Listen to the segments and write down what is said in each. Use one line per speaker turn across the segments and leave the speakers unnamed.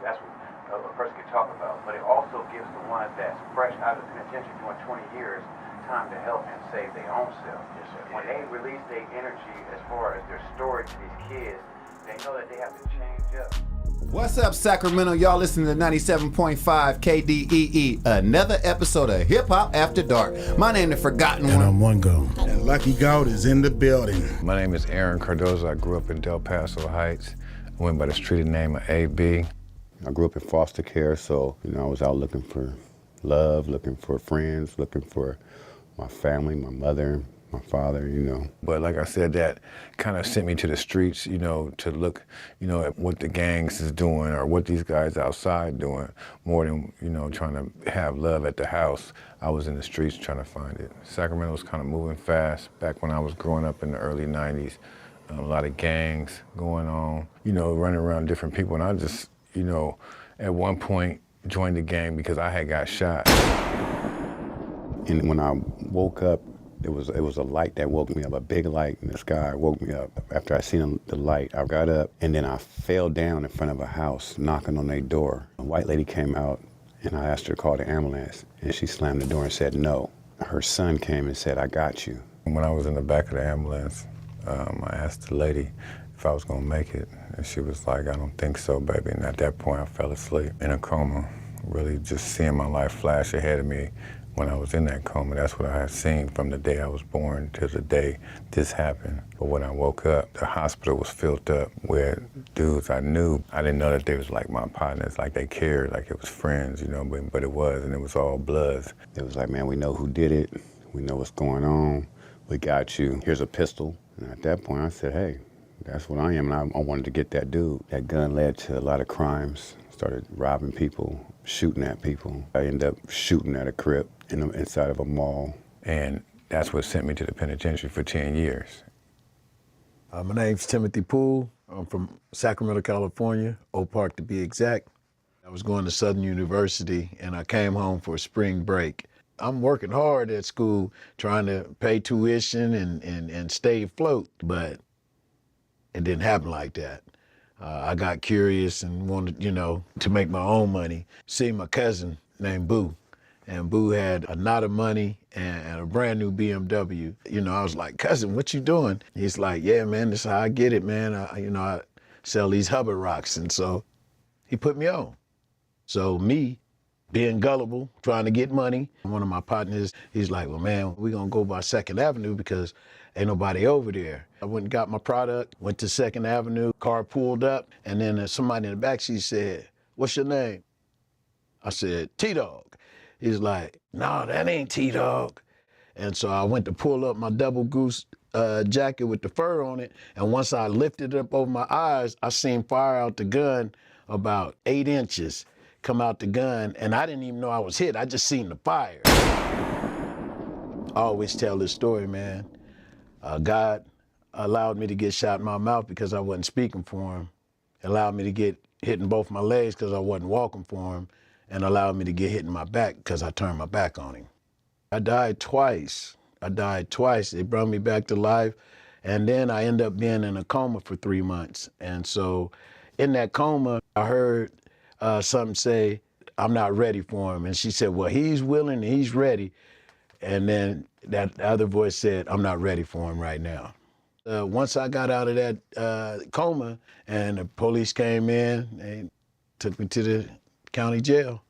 That's what a person can talk about. But it also gives the ones that's fresh out of the penitentiary doing 20 years time to help and save their own self. Yes, sir. When they release their energy as far as their story to these kids, they know that they have to change up.
What's up, Sacramento? Y'all listening to 97.5 KDEE, another episode of Hip Hop After Dark. My name is Forgotten One.
And I'm One Go. And Lucky Goat is in the building.
My name is Aaron Cardozo. I grew up in Del Paso Heights. I went by the street name of AB.
I grew up in foster care, so, I was out looking for love, looking for friends, looking for my family, my mother, my father,
But like I said, that kind of sent me to the streets, to look, at what the gangs is doing or what these guys outside doing, more than, trying to have love at the house. I was in the streets trying to find it. Sacramento was kind of moving fast back when I was growing up in the early 90s. A lot of gangs going on, running around different people. And I just, at one point joined the gang because I had got shot.
And when I woke up, it was a light that woke me up, a big light in the sky woke me up. After I seen the light, I got up and then I fell down in front of a house knocking on their door. A white lady came out and I asked her to call the ambulance and she slammed the door and said no. Her son came and said, "I got you."
When I was in the back of the ambulance, I asked the lady if I was gonna make it, and she was like, "I don't think so, baby." And at that point, I fell asleep in a coma, really just seeing my life flash ahead of me. When I was in that coma, that's what I had seen from the day I was born to the day this happened. But when I woke up, the hospital was filled up with dudes I knew. I didn't know that they was like my partners, like they cared, like it was friends, but it was, and it was all bloods.
It was like, man, we know who did it. We know what's going on. We got you. Here's a pistol. And at that point, I said, hey, that's what I am. And I wanted to get that dude. That gun led to a lot of crimes. Started robbing people, shooting at people. I ended up shooting at a crib inside of a mall.
And that's what sent me to the penitentiary for 10 years.
My name's Timothy Poole. I'm from Sacramento, California, Oak Park to be exact. I was going to Southern University and I came home for a spring break. I'm working hard at school, trying to pay tuition and stay afloat, but it didn't happen like that. I got curious and wanted, to make my own money. See my cousin named Boo, and Boo had a knot of money and a brand new BMW. I was like, "Cousin, what you doing?" He's like, "Yeah, man, this is how I get it, man. I sell these Hubbard rocks." And so he put me on. So me, being gullible, trying to get money. One of my partners, he's like, "Well, man, we're gonna go by 2nd Avenue because ain't nobody over there." I went and got my product, went to 2nd Avenue, car pulled up, and then somebody in the backseat said, "What's your name?" I said, "T-Dog." He's like, "No, that ain't T-Dog." And so I went to pull up my double goose jacket with the fur on it, and once I lifted it up over my eyes, I seen fire out the gun about 8 inches. Come out the gun, and I didn't even know I was hit. I just seen the fire. I always tell this story, man. God allowed me to get shot in my mouth because I wasn't speaking for him. Allowed me to get hit in both my legs because I wasn't walking for him, and allowed me to get hit in my back because I turned my back on him. I died twice. They brought me back to life, and then I ended up being in a coma for 3 months. And so in that coma, I heard something say, "I'm not ready for him." And she said, "Well, he's willing and he's ready." And then that other voice said, "I'm not ready for him right now." Once I got out of that coma and the police came in, they took me to the county jail.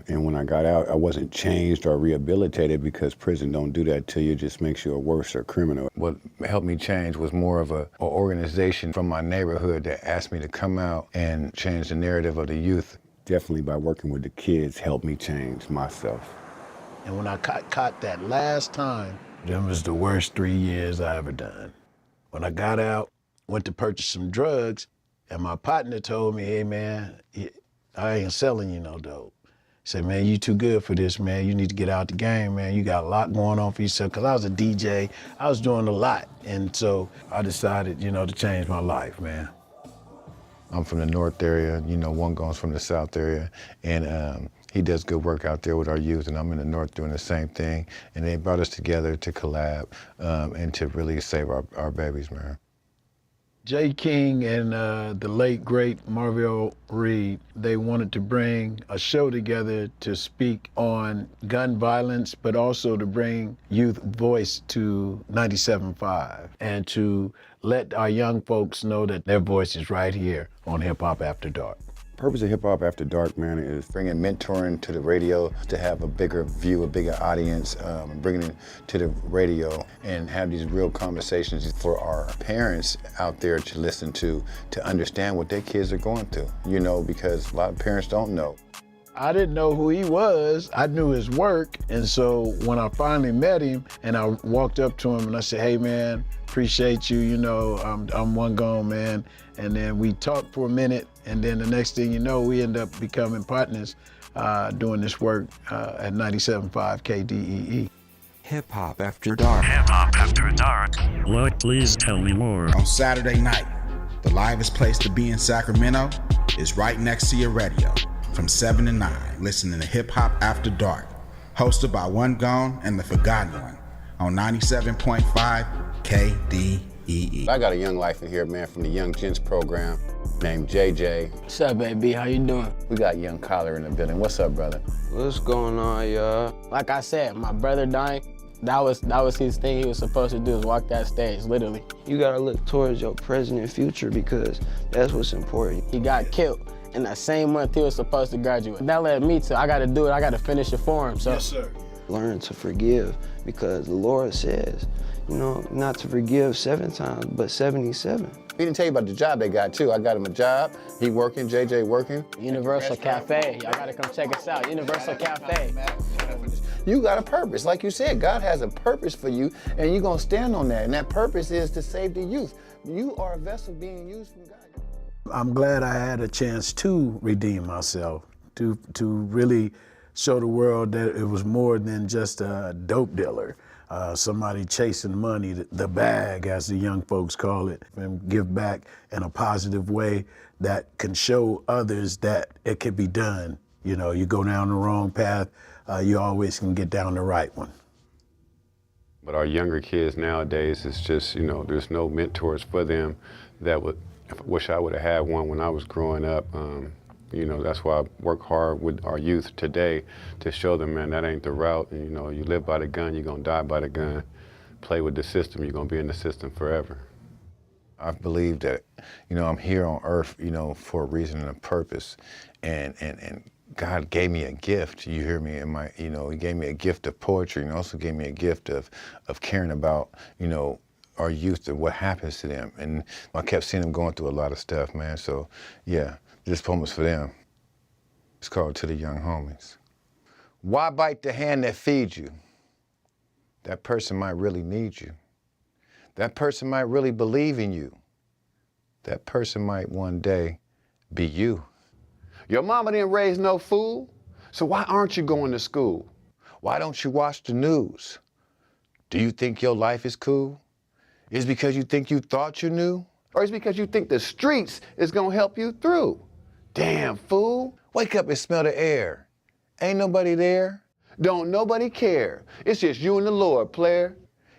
And when I got out, I wasn't changed or rehabilitated because prison don't do that to you. It just makes you a worse criminal.
What helped me change was more of an organization from my neighborhood that asked me to come out and change the narrative of the youth.
Definitely by working with the kids helped me change myself.
And when I caught that last time, them was the worst 3 years I ever done. When I got out, went to purchase some drugs, and my partner told me, "Hey, man, I ain't selling you no dope." He said, "Man, you too good for this, man. You need to get out the game, man. You got a lot going on for yourself." Because I was a DJ, I was doing a lot. And so I decided, to change my life, man.
I'm from the north area, One Go's from the south area, and he does good work out there with our youth, and I'm in the north doing the same thing. And they brought us together to collab and to really save our babies, man.
Jay King and the late, great Marvell Reed, they wanted to bring a show together to speak on gun violence, but also to bring youth voice to 97.5 and to let our young folks know that their voice is right here on Hip Hop After Dark.
Purpose of Hip Hop After Dark, man, is bringing mentoring to the radio to have a bigger view, a bigger audience, bringing it to the radio and have these real conversations for our parents out there to listen to understand what their kids are going through, you know, because a lot of parents don't know.
I didn't know who he was. I knew his work. And so when I finally met him and I walked up to him and I said, hey man, appreciate you, you know, I'm one gone, man. And then we talked for a minute, and then the next thing you know, we end up becoming partners doing this work at 97.5 KDEE.
Hip Hop After Dark.
Hip Hop After Dark. Lord, please tell me more.
On Saturday night, the livest place to be in Sacramento is right next to your radio. From 7 to 9, listening to Hip Hop After Dark, hosted by One Gone and the Forgotten One, on 97.5 KDEE.
I got a young life in here, man, from the Young Gents program named JJ.
What's up, baby? How you doing?
We got young Collar in the building. What's up, brother?
What's going on, y'all? Like I said, my brother dying, that was his thing he was supposed to do, is walk that stage, literally.
You gotta look towards your present and future because that's what's important.
He got killed in that same month he was supposed to graduate. That led me to, I gotta do it, I gotta finish it for him, so.
Yes, sir.
Learn to forgive because the Lord says, you know, not to forgive 7 times, but 77.
He didn't tell you about the job they got, too. I got him a job. He working, JJ working.
Universal Cafe, y'all gotta come check us out, Universal Cafe.
You got a purpose. Like you said, God has a purpose for you, and you're gonna stand on that. And that purpose is to save the youth. You are a vessel being used from God.
I'm glad I had a chance to redeem myself, to really show the world that it was more than just a dope dealer, somebody chasing money, the bag, as the young folks call it, and give back in a positive way that can show others that it can be done. You know, you go down the wrong path, you always can get down the right one.
But our younger kids nowadays, it's just, you know, there's no mentors for them that would, I wish I would have had one when I was growing up. You know, that's why I work hard with our youth today to show them, man, that ain't the route. And, you know, you live by the gun, you're gonna die by the gun. Play with the system, you're gonna be in the system forever. I believe that, you know, I'm here on earth, you know, for a reason and a purpose. And God gave me a gift, you hear me, in my, you know, he gave me a gift of poetry and also gave me a gift of caring about, you know, our youth and what happens to them. And I kept seeing them going through a lot of stuff, man. So, yeah. This poem is for them. It's called To the Young Homies. Why bite the hand that feeds you? That person might really need you. That person might really believe in you. That person might one day be you. Your mama didn't raise no fool, so why aren't you going to school? Why don't you watch the news? Do you think your life is cool? Is it because you think you thought you knew? Or is it because you think the streets is gonna help you through? Damn, fool. Wake up and smell the air. Ain't nobody there. Don't nobody care. It's just you and the Lord, player.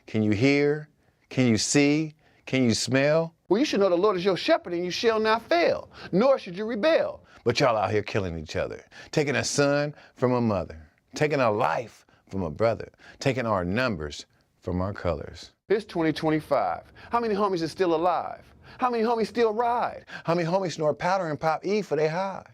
Can you hear? Can you see? Can you smell? Well, you should know the Lord is your shepherd and you shall not fail, nor should you rebel. But y'all out here killing each other, taking a son from a mother, taking a life from a brother, taking our numbers from our colors. It's 2025. How many homies is still alive? How many homies still ride? How many homies snort powder and pop E for they high?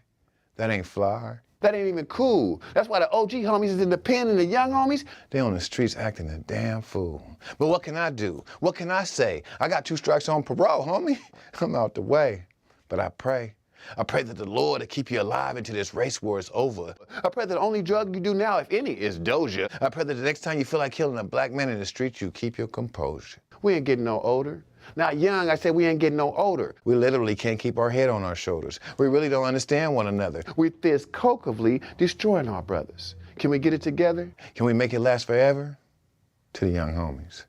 That ain't fly. That ain't even cool. That's why the OG homies is in the pen and the young homies, they on the streets acting a damn fool. But what can I do? What can I say? I got 2 strikes on parole, homie. I'm out the way. But I pray that the Lord will keep you alive until this race war is over. I pray that the only drug you do now, if any, is Doja. I pray that the next time you feel like killing a black man in the street, you keep your composure. We ain't getting no older. Not young, I said we ain't getting no older. We literally can't keep our head on our shoulders. We really don't understand one another. We're cogively destroying our brothers. Can we get it together? Can we make it last forever? To the young homies.